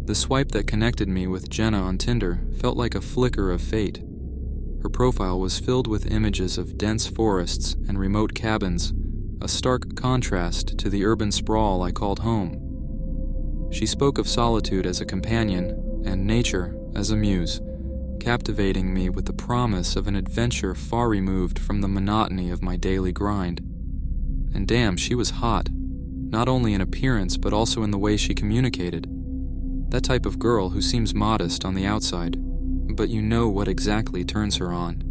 The swipe that connected me with Jenna on Tinder felt like a flicker of fate. Her profile was filled with images of dense forests and remote cabins, a stark contrast to the urban sprawl I called home. She spoke of solitude as a companion and nature as a muse, captivating me with the promise of an adventure far removed from the monotony of my daily grind. And damn, she was hot, not only in appearance but also in the way she communicated. That type of girl who seems modest on the outside, but you know what exactly turns her on.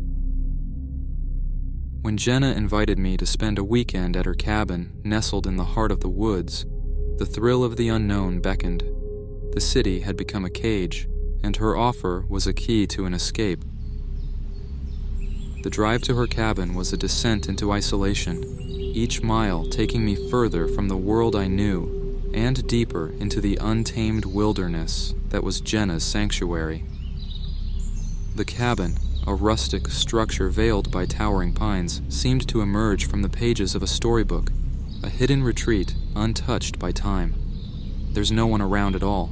When Jenna invited me to spend a weekend at her cabin nestled in the heart of the woods, the thrill of the unknown beckoned. The city had become a cage, and her offer was a key to an escape. The drive to her cabin was a descent into isolation, each mile taking me further from the world I knew and deeper into the untamed wilderness that was Jenna's sanctuary. The cabin, a rustic structure veiled by towering pines, seemed to emerge from the pages of a storybook, a hidden retreat untouched by time. There's no one around at all.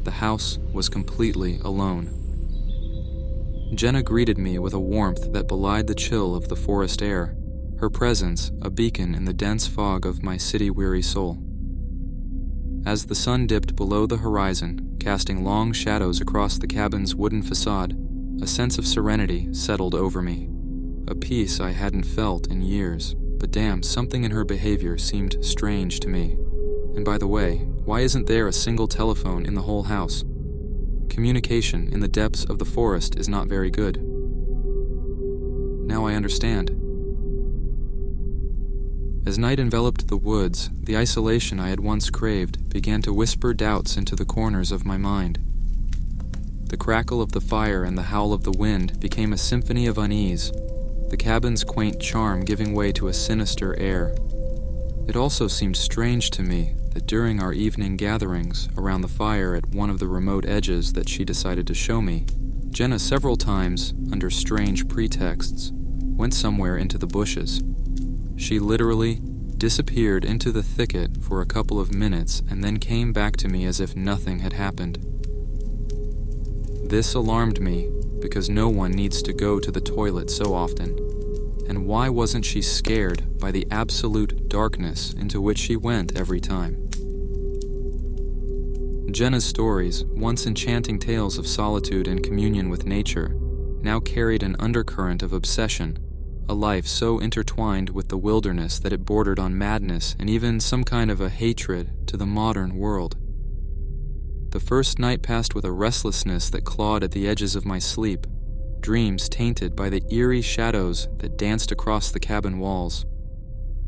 The house was completely alone. Jenna greeted me with a warmth that belied the chill of the forest air, her presence a beacon in the dense fog of my city-weary soul. As the sun dipped below the horizon, casting long shadows across the cabin's wooden facade, a sense of serenity settled over me, a peace I hadn't felt in years. But damn, something in her behavior seemed strange to me. And by the way, why isn't there a single telephone in the whole house? Communication in the depths of the forest is not very good. Now I understand. As night enveloped the woods, the isolation I had once craved began to whisper doubts into the corners of my mind. The crackle of the fire and the howl of the wind became a symphony of unease, the cabin's quaint charm giving way to a sinister air. It also seemed strange to me that during our evening gatherings around the fire at one of the remote edges that she decided to show me, Jenna several times, under strange pretexts, went somewhere into the bushes. She literally disappeared into the thicket for a couple of minutes and then came back to me as if nothing had happened. This alarmed me because no one needs to go to the toilet so often. And why wasn't she scared by the absolute darkness into which she went every time? Jenna's stories, once enchanting tales of solitude and communion with nature, now carried an undercurrent of obsession, a life so intertwined with the wilderness that it bordered on madness and even some kind of a hatred to the modern world. The first night passed with a restlessness that clawed at the edges of my sleep, dreams tainted by the eerie shadows that danced across the cabin walls.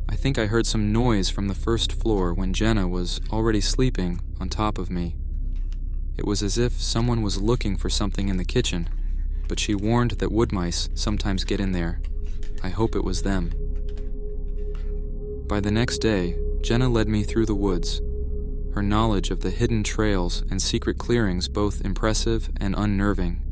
I think I heard some noise from the first floor when Jenna was already sleeping on top of me. It was as if someone was looking for something in the kitchen, but she warned that wood mice sometimes get in there. I hope it was them. By the next day, Jenna led me through the woods, her knowledge of the hidden trails and secret clearings both impressive and unnerving.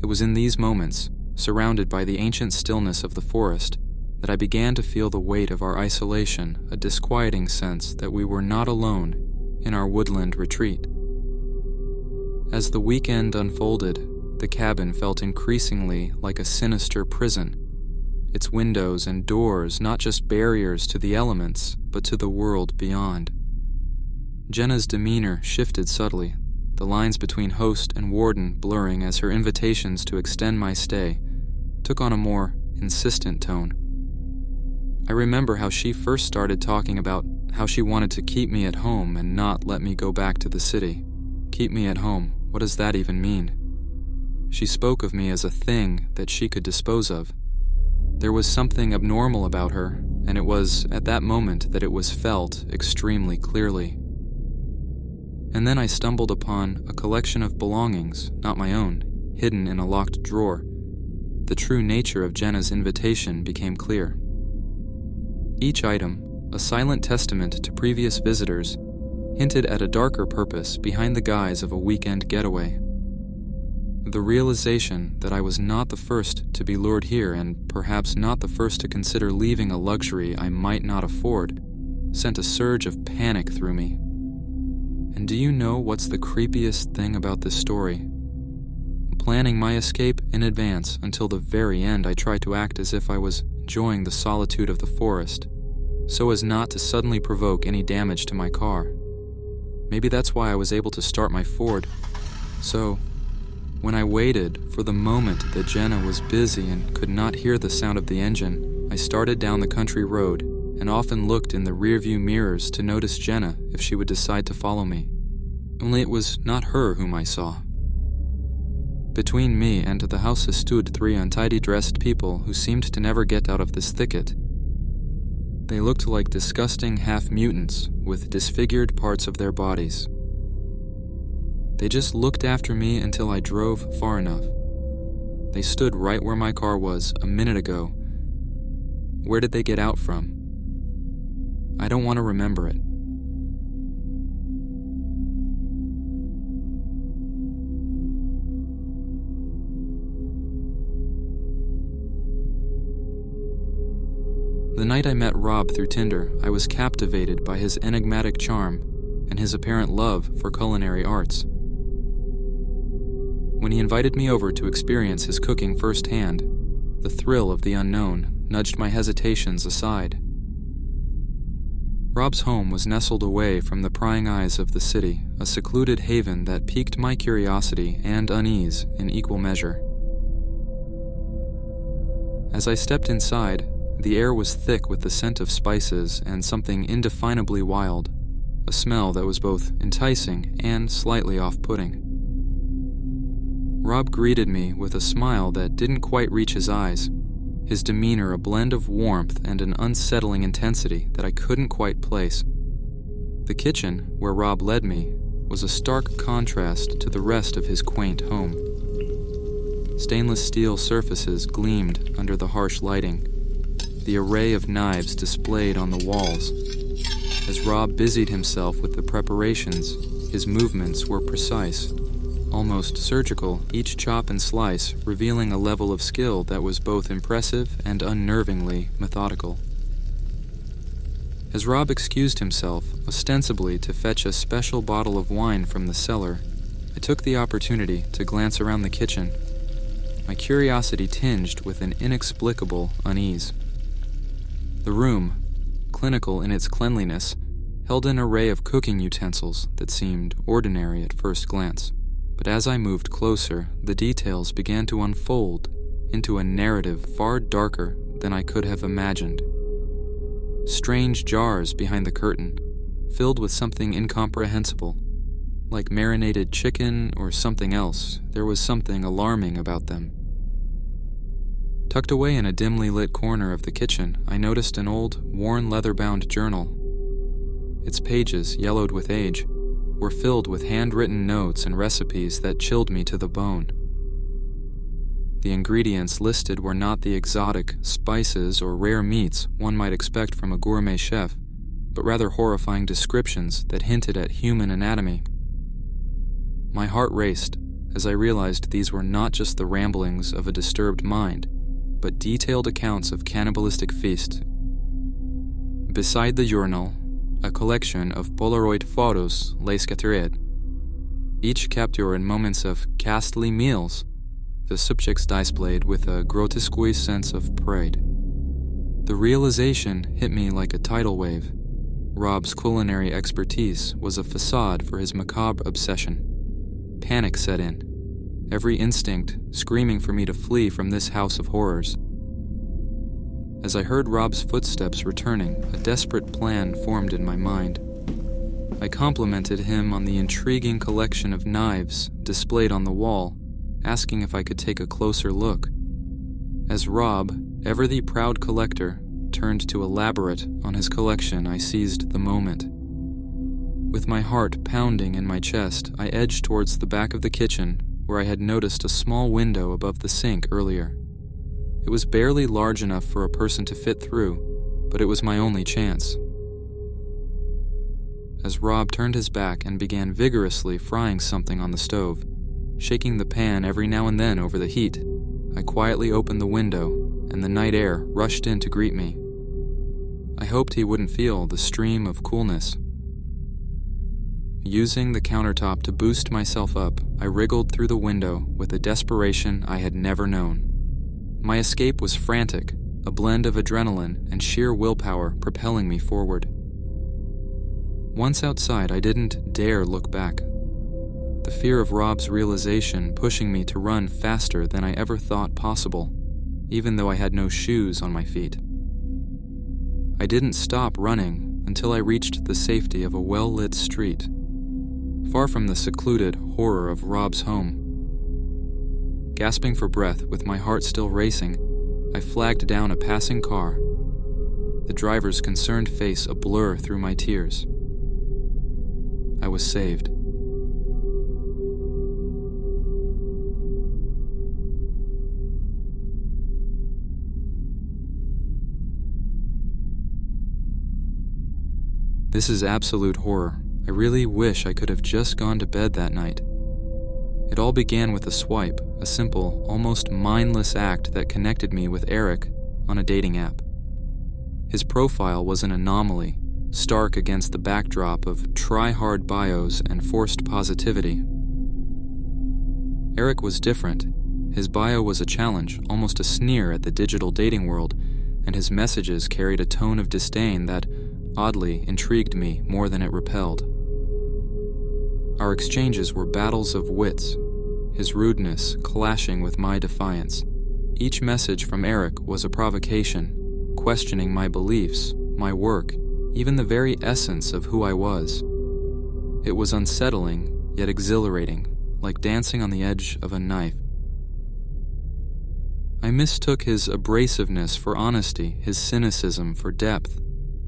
It was in these moments, surrounded by the ancient stillness of the forest, that I began to feel the weight of our isolation, a disquieting sense that we were not alone in our woodland retreat. As the weekend unfolded, the cabin felt increasingly like a sinister prison, its windows and doors not just barriers to the elements, but to the world beyond. Jenna's demeanor shifted subtly, the lines between host and warden blurring as her invitations to extend my stay took on a more insistent tone. I remember how she first started talking about how she wanted to keep me at home and not let me go back to the city. Keep me at home, what does that even mean? She spoke of me as a thing that she could dispose of. There was something abnormal about her, and it was at that moment that it was felt extremely clearly. And then I stumbled upon a collection of belongings, not my own, hidden in a locked drawer. The true nature of Jenna's invitation became clear. Each item, a silent testament to previous visitors, hinted at a darker purpose behind the guise of a weekend getaway. The realization that I was not the first to be lured here and perhaps not the first to consider leaving a luxury I might not afford sent a surge of panic through me. And do you know what's the creepiest thing about this story? Planning my escape in advance until the very end, I tried to act as if I was enjoying the solitude of the forest, so as not to suddenly provoke any damage to my car. Maybe that's why I was able to start my Ford. So, when I waited for the moment that Jenna was busy and could not hear the sound of the engine, I started down the country road and often looked in the rearview mirrors to notice Jenna if she would decide to follow me. Only it was not her whom I saw. Between me and the house stood 3 untidy dressed people who seemed to never get out of this thicket. They looked like disgusting half-mutants with disfigured parts of their bodies. They just looked after me until I drove far enough. They stood right where my car was a minute ago. Where did they get out from? I don't want to remember it. The night I met Rob through Tinder, I was captivated by his enigmatic charm and his apparent love for culinary arts. When he invited me over to experience his cooking firsthand, the thrill of the unknown nudged my hesitations aside. Rob's home was nestled away from the prying eyes of the city, a secluded haven that piqued my curiosity and unease in equal measure. As I stepped inside, the air was thick with the scent of spices and something indefinably wild, a smell that was both enticing and slightly off-putting. Rob greeted me with a smile that didn't quite reach his eyes, his demeanor a blend of warmth and an unsettling intensity that I couldn't quite place. The kitchen, where Rob led me, was a stark contrast to the rest of his quaint home. Stainless steel surfaces gleamed under the harsh lighting, the array of knives displayed on the walls. As Rob busied himself with the preparations, his movements were precise, almost surgical, each chop and slice revealing a level of skill that was both impressive and unnervingly methodical. As Rob excused himself, ostensibly to fetch a special bottle of wine from the cellar, I took the opportunity to glance around the kitchen, my curiosity tinged with an inexplicable unease. The room, clinical in its cleanliness, held an array of cooking utensils that seemed ordinary at first glance. But as I moved closer, the details began to unfold into a narrative far darker than I could have imagined. Strange jars behind the curtain, filled with something incomprehensible, like marinated chicken or something else. There was something alarming about them. Tucked away in a dimly lit corner of the kitchen, I noticed an old, worn leather-bound journal. Its pages, yellowed with age, were filled with handwritten notes and recipes that chilled me to the bone. The ingredients listed were not the exotic spices or rare meats one might expect from a gourmet chef, but rather horrifying descriptions that hinted at human anatomy. My heart raced as I realized these were not just the ramblings of a disturbed mind, but detailed accounts of cannibalistic feasts. Beside the journal, a collection of Polaroid photos lay scattered, each captured in moments of ghastly meals, the subjects displayed with a grotesque sense of pride. The realization hit me like a tidal wave. Rob's culinary expertise was a facade for his macabre obsession. Panic set in, every instinct screaming for me to flee from this house of horrors. As I heard Rob's footsteps returning, a desperate plan formed in my mind. I complimented him on the intriguing collection of knives displayed on the wall, asking if I could take a closer look. As Rob, ever the proud collector, turned to elaborate on his collection, I seized the moment. With my heart pounding in my chest, I edged towards the back of the kitchen, where I had noticed a small window above the sink earlier. It was barely large enough for a person to fit through, but it was my only chance. As Rob turned his back and began vigorously frying something on the stove, shaking the pan every now and then over the heat, I quietly opened the window, and the night air rushed in to greet me. I hoped he wouldn't feel the stream of coolness. Using the countertop to boost myself up, I wriggled through the window with a desperation I had never known. My escape was frantic, a blend of adrenaline and sheer willpower propelling me forward. Once outside, I didn't dare look back. The fear of Rob's realization pushing me to run faster than I ever thought possible, even though I had no shoes on my feet. I didn't stop running until I reached the safety of a well-lit street, far from the secluded horror of Rob's home. Gasping for breath, with my heart still racing, I flagged down a passing car, the driver's concerned face a blur through my tears. I was saved. This is absolute horror. I really wish I could have just gone to bed that night. It all began with a swipe, a simple, almost mindless act that connected me with Eric on a dating app. His profile was an anomaly, stark against the backdrop of try-hard bios and forced positivity. Eric was different. His bio was a challenge, almost a sneer at the digital dating world, and his messages carried a tone of disdain that, oddly, intrigued me more than it repelled. Our exchanges were battles of wits, his rudeness clashing with my defiance. Each message from Eric was a provocation, questioning my beliefs, my work, even the very essence of who I was. It was unsettling, yet exhilarating, like dancing on the edge of a knife. I mistook his abrasiveness for honesty, his cynicism for depth.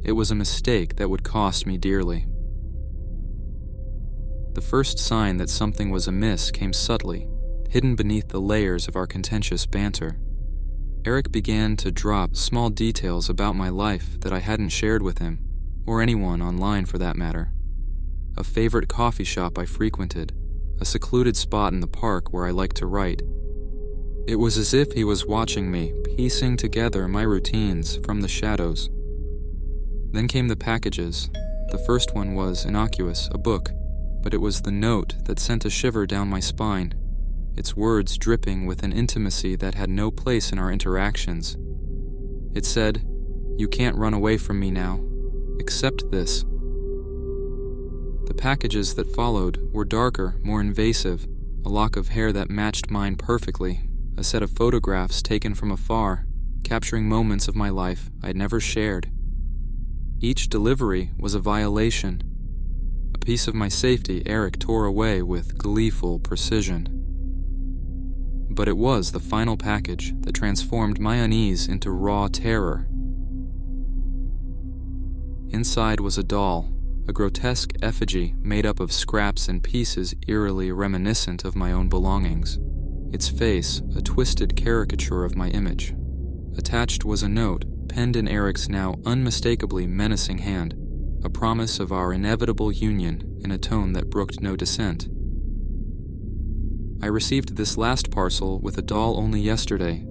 It was a mistake that would cost me dearly. The first sign that something was amiss came subtly, hidden beneath the layers of our contentious banter. Eric began to drop small details about my life that I hadn't shared with him, or anyone online for that matter. A favorite coffee shop I frequented, a secluded spot in the park where I liked to write. It was as if he was watching me, piecing together my routines from the shadows. Then came the packages. The first one was innocuous, a book, but it was the note that sent a shiver down my spine, its words dripping with an intimacy that had no place in our interactions. It said, "You can't run away from me now. Accept this." The packages that followed were darker, more invasive, a lock of hair that matched mine perfectly, a set of photographs taken from afar, capturing moments of my life I'd never shared. Each delivery was a violation. A piece of my safety Eric tore away with gleeful precision. But it was the final package that transformed my unease into raw terror. Inside was a doll, a grotesque effigy made up of scraps and pieces eerily reminiscent of my own belongings. Its face, a twisted caricature of my image. Attached was a note, penned in Eric's now unmistakably menacing hand, a promise of our inevitable union in a tone that brooked no dissent. I received this last parcel with a doll only yesterday.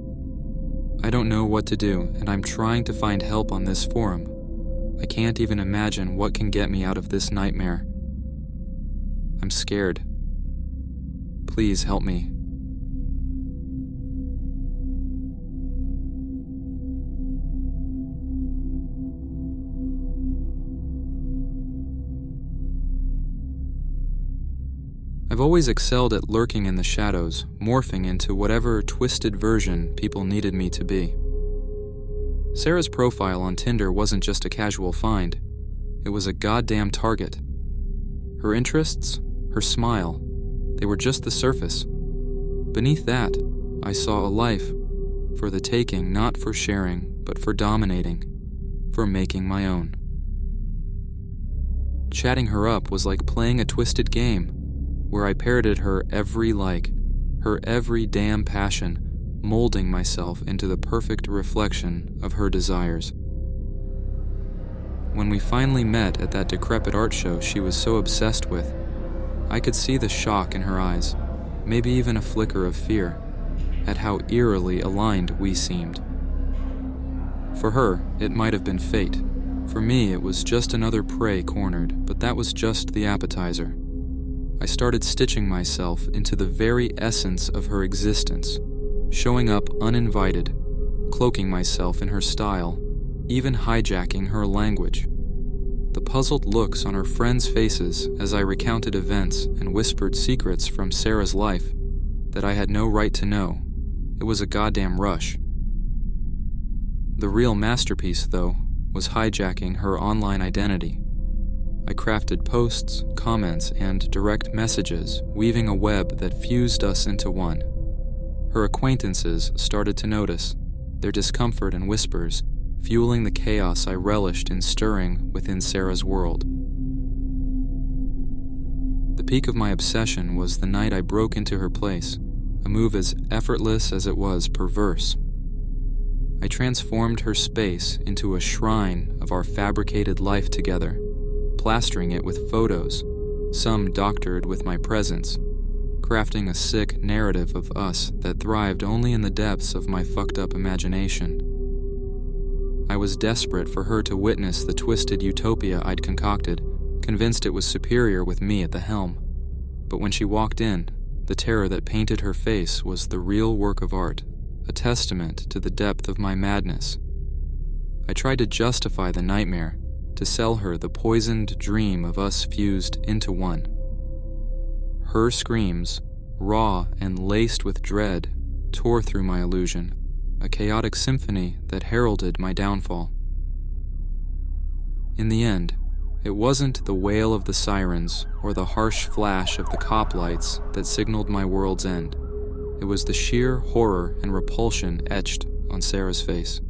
I don't know what to do, and I'm trying to find help on this forum. I can't even imagine what can get me out of this nightmare. I'm scared. Please help me. I've always excelled at lurking in the shadows, morphing into whatever twisted version people needed me to be. Sarah's profile on Tinder wasn't just a casual find. It was a goddamn target. Her interests, her smile, they were just the surface. Beneath that, I saw a life for the taking, not for sharing, but for dominating, for making my own. Chatting her up was like playing a twisted game, where I parroted her every like, her every damn passion, molding myself into the perfect reflection of her desires. When we finally met at that decrepit art show she was so obsessed with, I could see the shock in her eyes, maybe even a flicker of fear, at how eerily aligned we seemed. For her, it might have been fate. For me, it was just another prey cornered, but that was just the appetizer. I started stitching myself into the very essence of her existence, showing up uninvited, cloaking myself in her style, even hijacking her language. The puzzled looks on her friends' faces as I recounted events and whispered secrets from Sarah's life that I had no right to know. It was a goddamn rush. The real masterpiece, though, was hijacking her online identity. I crafted posts, comments, and direct messages, weaving a web that fused us into one. Her acquaintances started to notice, their discomfort and whispers fueling the chaos I relished in stirring within Sarah's world. The peak of my obsession was the night I broke into her place, a move as effortless as it was perverse. I transformed her space into a shrine of our fabricated life together, plastering it with photos, some doctored with my presence, crafting a sick narrative of us that thrived only in the depths of my fucked-up imagination. I was desperate for her to witness the twisted utopia I'd concocted, convinced it was superior with me at the helm. But when she walked in, the terror that painted her face was the real work of art, a testament to the depth of my madness. I tried to justify the nightmare, to sell her the poisoned dream of us fused into one. Her screams, raw and laced with dread, tore through my illusion, a chaotic symphony that heralded my downfall. In the end, it wasn't the wail of the sirens or the harsh flash of the cop lights that signaled my world's end. It was the sheer horror and repulsion etched on Sarah's face.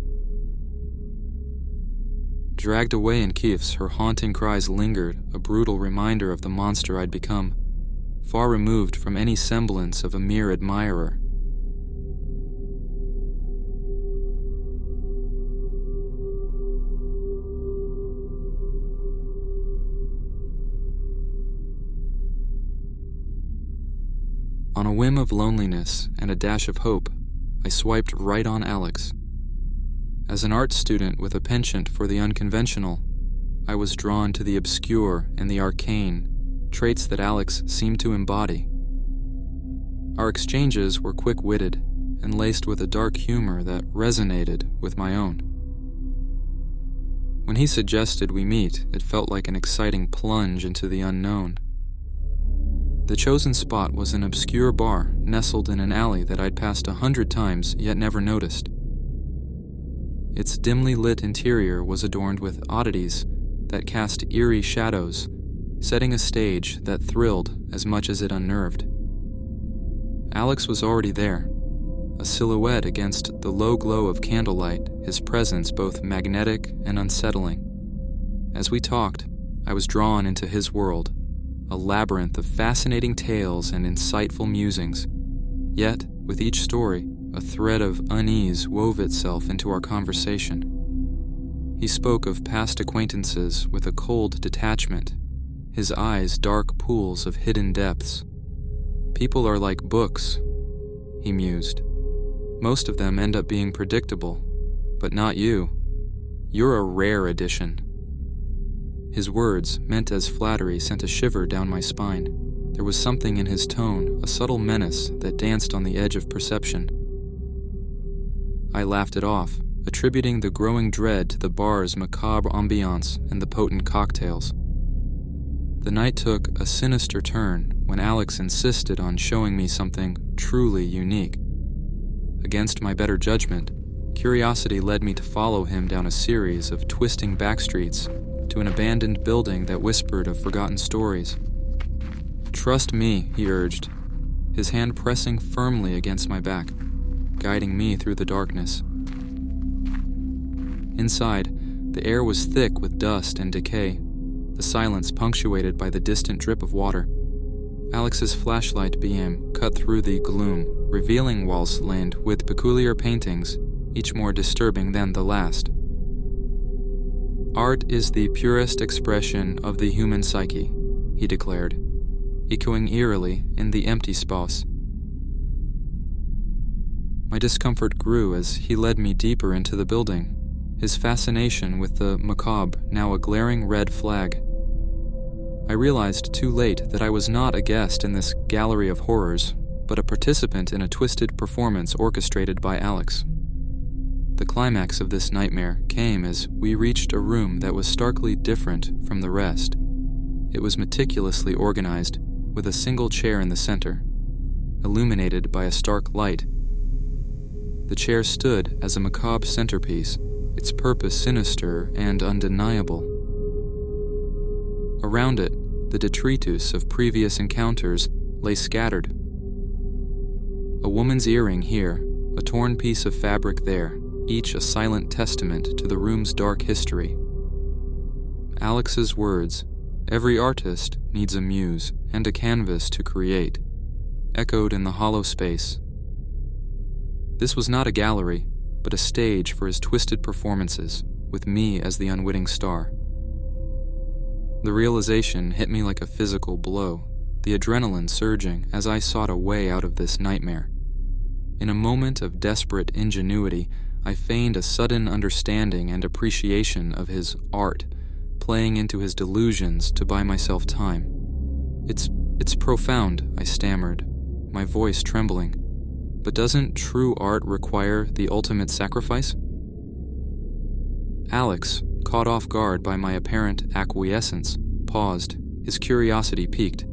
Dragged away in Kiefs, her haunting cries lingered, a brutal reminder of the monster I'd become, far removed from any semblance of a mere admirer. On a whim of loneliness and a dash of hope, I swiped right on Alex. As an art student with a penchant for the unconventional, I was drawn to the obscure and the arcane, traits that Alex seemed to embody. Our exchanges were quick-witted and laced with a dark humor that resonated with my own. When he suggested we meet, it felt like an exciting plunge into the unknown. The chosen spot was an obscure bar nestled in an alley that I'd passed 100 times yet never noticed. Its dimly lit interior was adorned with oddities that cast eerie shadows, setting a stage that thrilled as much as it unnerved. Alex was already there, a silhouette against the low glow of candlelight, his presence both magnetic and unsettling. As we talked, I was drawn into his world, a labyrinth of fascinating tales and insightful musings. Yet, with each story, a thread of unease wove itself into our conversation. He spoke of past acquaintances with a cold detachment, his eyes dark pools of hidden depths. People are like books, he mused. Most of them end up being predictable, but not you. You're a rare edition. His words, meant as flattery, sent a shiver down my spine. There was something in his tone, a subtle menace that danced on the edge of perception. I laughed it off, attributing the growing dread to the bar's macabre ambiance and the potent cocktails. The night took a sinister turn when Alex insisted on showing me something truly unique. Against my better judgment, curiosity led me to follow him down a series of twisting backstreets to an abandoned building that whispered of forgotten stories. "Trust me," he urged, his hand pressing firmly against my back, guiding me through the darkness. Inside, the air was thick with dust and decay, the silence punctuated by the distant drip of water. Alex's flashlight beam cut through the gloom, revealing walls lined with peculiar paintings, each more disturbing than the last. "Art is the purest expression of the human psyche," he declared, echoing eerily in the empty space. My discomfort grew as he led me deeper into the building, his fascination with the macabre now a glaring red flag. I realized too late that I was not a guest in this gallery of horrors, but a participant in a twisted performance orchestrated by Alex. The climax of this nightmare came as we reached a room that was starkly different from the rest. It was meticulously organized, with a single chair in the center, illuminated by a stark light. The chair stood as a macabre centerpiece, its purpose sinister and undeniable. Around it, the detritus of previous encounters lay scattered. A woman's earring here, a torn piece of fabric there, each a silent testament to the room's dark history. Alex's words, "Every artist needs a muse and a canvas to create," echoed in the hollow space. This was not a gallery, but a stage for his twisted performances, with me as the unwitting star. The realization hit me like a physical blow, the adrenaline surging as I sought a way out of this nightmare. In a moment of desperate ingenuity, I feigned a sudden understanding and appreciation of his art, playing into his delusions to buy myself time. It's profound," I stammered, my voice trembling. "But doesn't true art require the ultimate sacrifice?" Alex, caught off guard by my apparent acquiescence, paused, his curiosity piqued.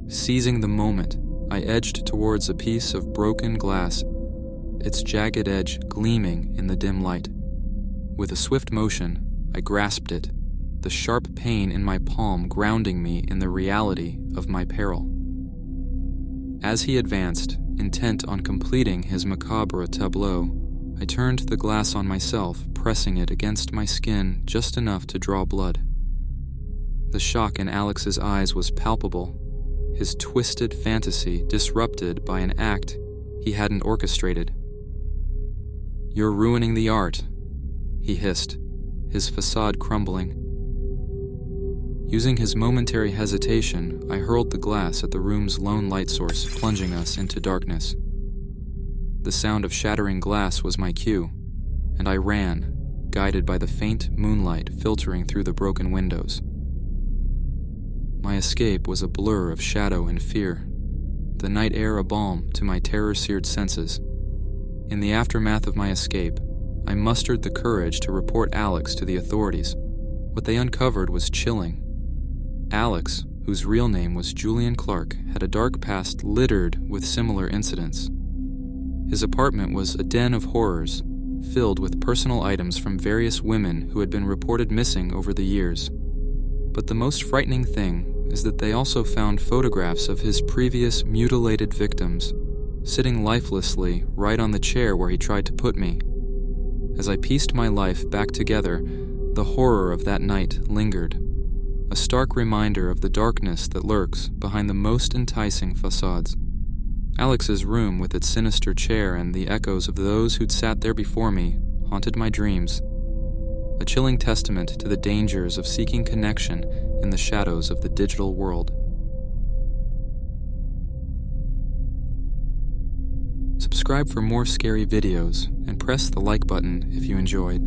Seizing the moment, I edged towards a piece of broken glass, its jagged edge gleaming in the dim light. With a swift motion, I grasped it, the sharp pain in my palm grounding me in the reality of my peril. As he advanced, intent on completing his macabre tableau, I turned the glass on myself, pressing it against my skin just enough to draw blood. The shock in Alex's eyes was palpable, his twisted fantasy disrupted by an act he hadn't orchestrated. "You're ruining the art," he hissed, his facade crumbling. Using his momentary hesitation, I hurled the glass at the room's lone light source, plunging us into darkness. The sound of shattering glass was my cue, and I ran, guided by the faint moonlight filtering through the broken windows. My escape was a blur of shadow and fear, the night air a balm to my terror-seared senses. In the aftermath of my escape, I mustered the courage to report Alex to the authorities. What they uncovered was chilling. Alex, whose real name was Julian Clark, had a dark past littered with similar incidents. His apartment was a den of horrors, filled with personal items from various women who had been reported missing over the years. But the most frightening thing is that they also found photographs of his previous mutilated victims, sitting lifelessly right on the chair where he tried to put me. As I pieced my life back together, the horror of that night lingered, a stark reminder of the darkness that lurks behind the most enticing facades. Alex's room, with its sinister chair and the echoes of those who'd sat there before me, haunted my dreams, a chilling testament to the dangers of seeking connection in the shadows of the digital world. Subscribe for more scary videos and press the like button if you enjoyed.